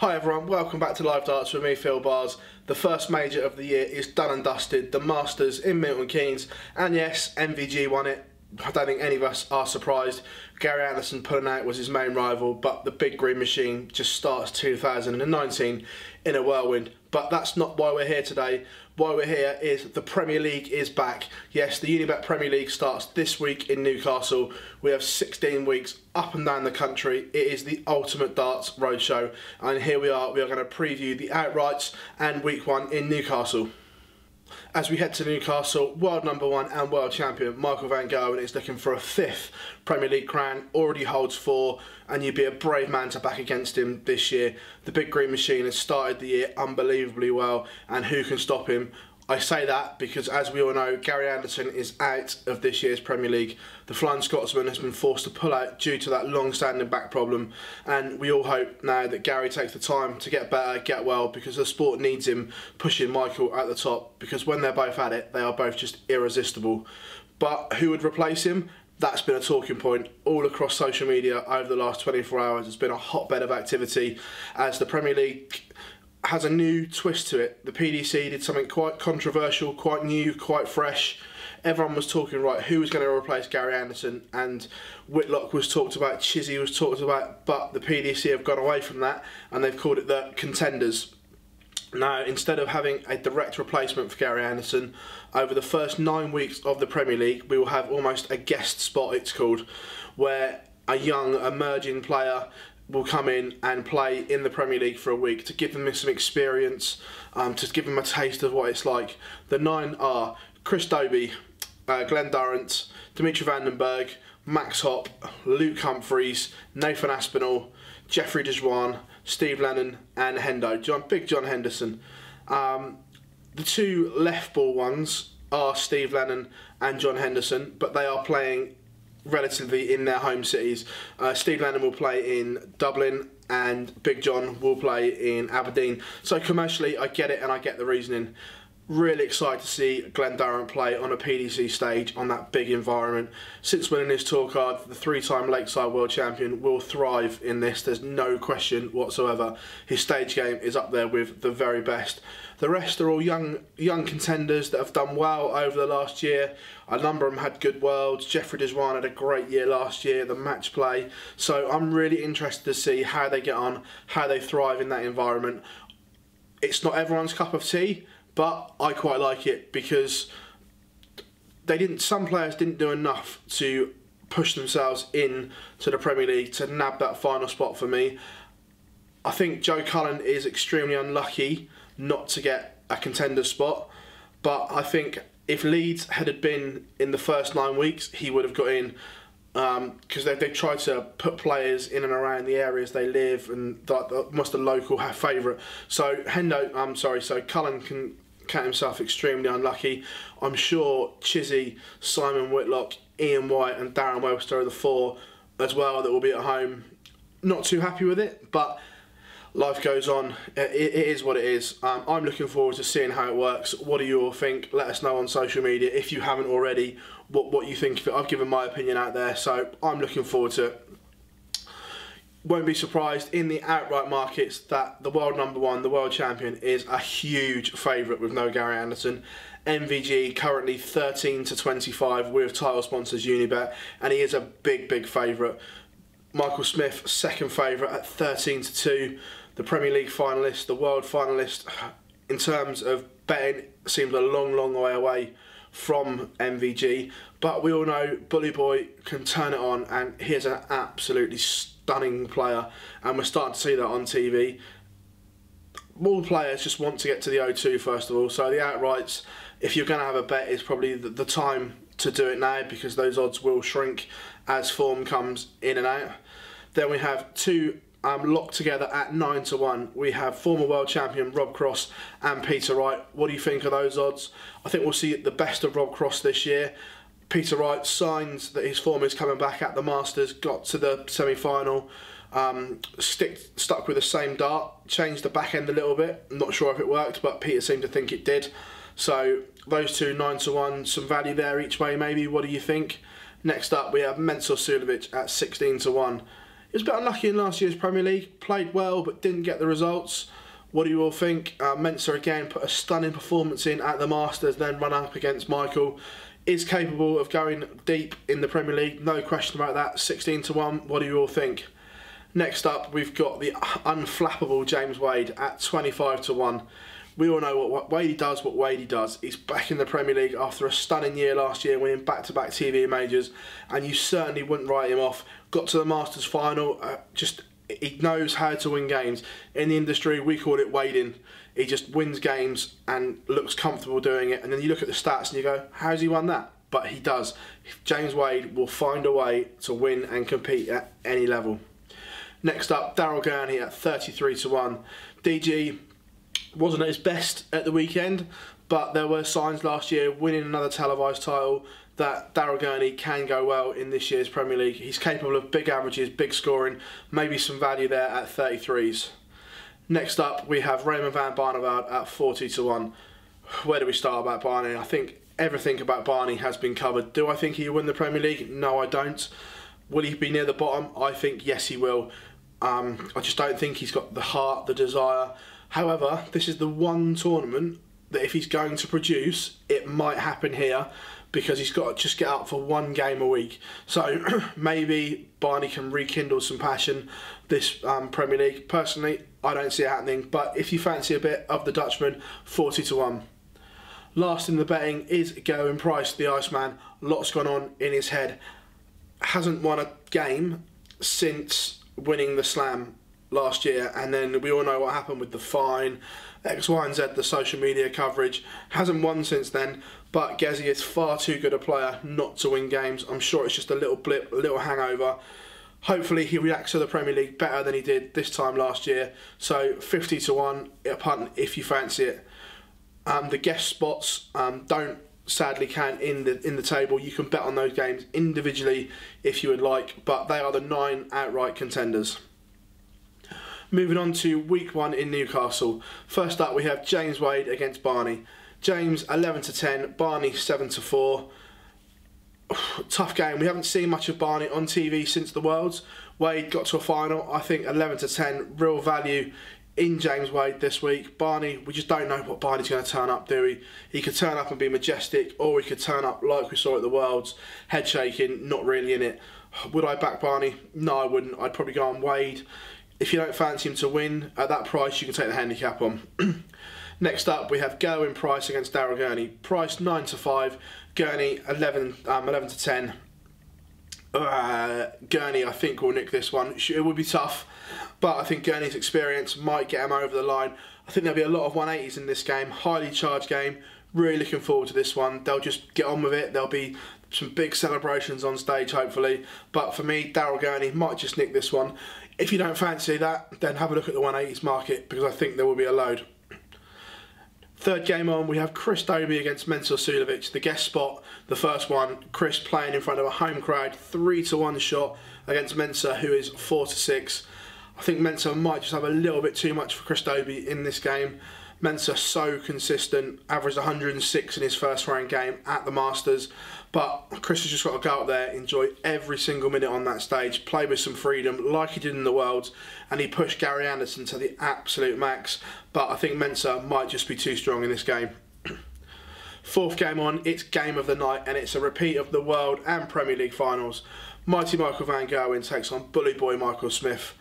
Hi everyone, welcome back to Live Darts with me, Phill Barrs. The first major of the year is done and dusted, the Masters in Milton Keynes, and yes, MVG won it. I don't think any of us are surprised. Gary Anderson pulling out was his main rival, but the big green machine just starts 2019 in a whirlwind. But that's not why we're here today. Why we're here is the Premier League is back. Yes, the Unibet Premier League starts this week in Newcastle. We have 16 weeks up and down the country. It is the ultimate darts roadshow. And here we are going to preview the outrights and week one in Newcastle. As we head to Newcastle, world #1 and world champion Michael van Gerwen is looking for a 5th Premier League crown, already holds 4, and you'd be a brave man to back against him this year. The big green machine has started the year unbelievably well, and who can stop him? I say that because, as we all know, Gary Anderson is out of this year's Premier League. The Flying Scotsman has been forced to pull out due to that long-standing back problem, and we all hope now that Gary takes the time to get better, get well, because the sport needs him pushing Michael at the top, because when they're both at it, they are both just irresistible. But who would replace him? That's been a talking point all across social media over the last 24 hours. It's been a hotbed of activity as the Premier League has a new twist to it. The PDC did something quite controversial, quite new, quite fresh. Everyone was talking, right, who was going to replace Gary Anderson, and Whitlock was talked about, Chizzy was talked about, but the PDC have gone away from that and they've called it the contenders. Now, instead of having a direct replacement for Gary Anderson, over the first 9 weeks of the Premier League, we will have almost a guest spot, it's called, where a young emerging player will come in and play in the Premier League for a week to give them some experience, to give them a taste of what it's like. The 9 are Chris Dobey, Glenn Durrant, Dimitri Vandenberg, Max Hopp, Luke Humphreys, Nathan Aspinall, Jeffrey Dejuan, Steve Lennon and Hendo, Big John Henderson. The 2 left ball ones are Steve Lennon and John Henderson, but they are playing relatively in their home cities. Steve Lennon will play in Dublin and Big John will play in Aberdeen. So commercially I get it and I get the reasoning. Really excited to see Glenn Durrant play on a PDC stage on that big environment. Since winning his tour card, the 3-time Lakeside World Champion will thrive in this. There's no question whatsoever. His stage game is up there with the very best. The rest are all young contenders that have done well over the last year. A number of them had good worlds. Jeffrey Dejuan had a great year last year, the match play. So I'm really interested to see how they get on, how they thrive in that environment. It's not everyone's cup of tea, but I quite like it because some players didn't do enough to push themselves in to the Premier League to nab that final spot for me. I think Joe Cullen is extremely unlucky not to get a contender spot, but I think if Leeds had been in the first 9 weeks, he would have got in, because they've tried to put players in and around the areas they live and almost a local favourite. So so Cullen can count himself extremely unlucky. I'm sure Chizzy, Simon Whitlock, Ian White and Darren Webster are the 4 as well that will be at home. Not too happy with it, but life goes on. It is what it is. I'm looking forward to seeing how it works. What do you all think? Let us know on social media if you haven't already what you think of it. I've given my opinion out there, so I'm looking forward to it. Won't be surprised in the outright markets that the world #1, the world champion, is a huge favourite with no Gary Anderson. MVG currently 13 to 25 with title sponsors Unibet, and he is a big favourite. Michael Smith, second favourite at 13 to 2. The Premier League finalist, the world finalist, in terms of betting, seems a long way away from MVG. But we all know Bully Boy can turn it on, and he is an absolutely stunning player, and we're starting to see that on TV. All players just want to get to the O2 first of all, so the outrights, if you're going to have a bet, is probably the time to do it now, because those odds will shrink as form comes in and out. Then we have 2 locked together at 9 to 1. We have former world champion Rob Cross and Peter Wright. What do you think of those odds? I think we'll see the best of Rob Cross this year. Peter Wright signs that his form is coming back at the Masters, got to the semi-final, stuck with the same dart, changed the back end a little bit. I'm not sure if it worked, but Peter seemed to think it did. So those 2 9 to 1, some value there each way maybe. What do you think? Next up we have Mensur Suljovic at 16 to 1. He was a bit unlucky in last year's Premier League, played well but didn't get the results. What do you all think? Mensah again put a stunning performance in at the Masters, then run up against Michael. Is capable of going deep in the Premier League, no question about that. 16-1, what do you all think? Next up, we've got the unflappable James Wade at 25-1. We all know what Wadey does. He's back in the Premier League after a stunning year last year, winning back-to-back TV majors, and you certainly wouldn't write him off. Got to the Masters final, he knows how to win games. In the industry, we call it wading. He just wins games and looks comfortable doing it, and then you look at the stats and you go, how's he won that? But he does. James Wade will find a way to win and compete at any level. Next up, Daryl Gurney at 33-1. DG wasn't at his best at the weekend, but there were signs last year, winning another televised title, that Daryl Gurney can go well in this year's Premier League. He's capable of big averages, big scoring, maybe some value there at 33s. Next up, we have Raymond van Barneveld at 40-1. Where do we start about Barney? I think everything about Barney has been covered. Do I think he'll win the Premier League? No, I don't. Will he be near the bottom? I think yes, he will. I just don't think he's got the heart, the desire. However, this is the one tournament that if he's going to produce, it might happen here, because he's got to just get up for one game a week. So maybe Barney can rekindle some passion this Premier League. Personally, I don't see it happening, but if you fancy a bit of the Dutchman, 40-1. Last in the betting is Gerwyn Price, the Iceman. Lots gone on in his head. Hasn't won a game since winning the Slam last year, and then we all know what happened with the fine, X, Y and Z, the social media coverage. Hasn't won since then, but Gezi is far too good a player not to win games. I'm sure it's just a little blip, a little hangover. Hopefully he reacts to the Premier League better than he did this time last year. So 50-1, a punt if you fancy it. The guest spots don't sadly count in the table. You can bet on those games individually if you would like, but they are the 9 outright contenders. Moving on to week 1 in Newcastle. First up, we have James Wade against Barney. James 11-10, Barney 7-4. Tough game. We haven't seen much of Barney on TV since the Worlds. Wade got to a final. I think 11-10, real value in James Wade this week. Barney, we just don't know what Barney's going to turn up, do we? He could turn up and be majestic, or he could turn up like we saw at the Worlds, head shaking, not really in it. Would I back Barney? No, I wouldn't. I'd probably go on Wade. If you don't fancy him to win at that price, you can take the handicap on. Next up, we have Gerwyn Price against Daryl Gurney. Price 9-5, Gurney 11-10. Gurney, I think, will nick this one. It would be tough, but I think Gurney's experience might get him over the line. I think there'll be a lot of 180s in this game, highly charged game. Really looking forward to this one. They'll just get on with it. There'll be some big celebrations on stage, hopefully. But for me, Daryl Gurney might just nick this one. If you don't fancy that, then have a look at the 180s market, because I think there will be a load. Third game on, we have Chris Dobey against Mensah Suljovic. The guest spot, the first one, Chris playing in front of a home crowd, 3-1 shot against Mensah, who is 4-6. I think Mensah might just have a little bit too much for Chris Dobey in this game. Mensah so consistent, averaged 106 in his first round game at the Masters, but Chris has just got to go out there, enjoy every single minute on that stage, play with some freedom like he did in the Worlds, and he pushed Gary Anderson to the absolute max, but I think Mensah might just be too strong in this game. Fourth game on, it's game of the night, and it's a repeat of the World and Premier League finals. Mighty Michael van Gerwen takes on Bully Boy Michael Smith.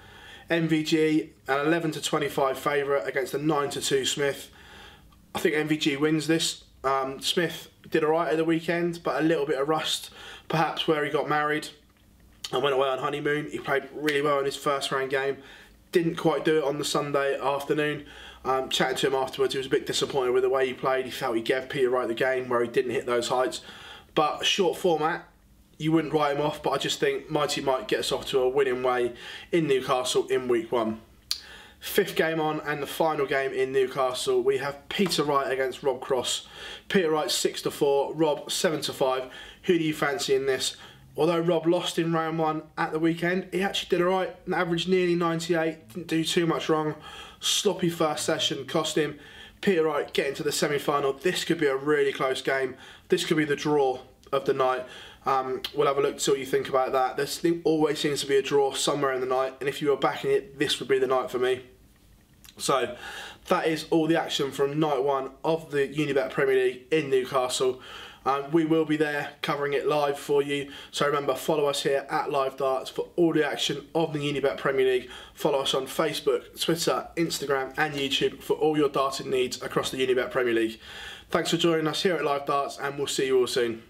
MVG, an 11-25 favourite against a 9-2 Smith. I think MVG wins this. Smith did alright at the weekend, but a little bit of rust, perhaps where he got married and went away on honeymoon. He played really well in his first round game. Didn't quite do it on the Sunday afternoon. Chatting to him afterwards, he was a bit disappointed with the way he played. He felt he gave Peter Wright the game where he didn't hit those heights. But short format, you wouldn't write him off, but I just think Mighty might get us off to a winning way in Newcastle in week 1. Fifth game on, and the final game in Newcastle, we have Peter Wright against Rob Cross. Peter Wright 6-4, Rob 7-5. Who do you fancy in this? Although Rob lost in round 1 at the weekend, he actually did alright, averaged nearly 98, didn't do too much wrong. Sloppy first session cost him. Peter Wright getting to the semi-final. This could be a really close game. This could be the draw. of the night. We'll have a look to see what you think about that. There always seems to be a draw somewhere in the night, and if you were backing it, this would be the night for me. So that is all the action from night 1 of the Unibet Premier League in Newcastle. We will be there covering it live for you. So remember, follow us here at Live Darts for all the action of the Unibet Premier League. Follow us on Facebook, Twitter, Instagram and YouTube for all your darting needs across the Unibet Premier League. Thanks for joining us here at Live Darts, and we'll see you all soon.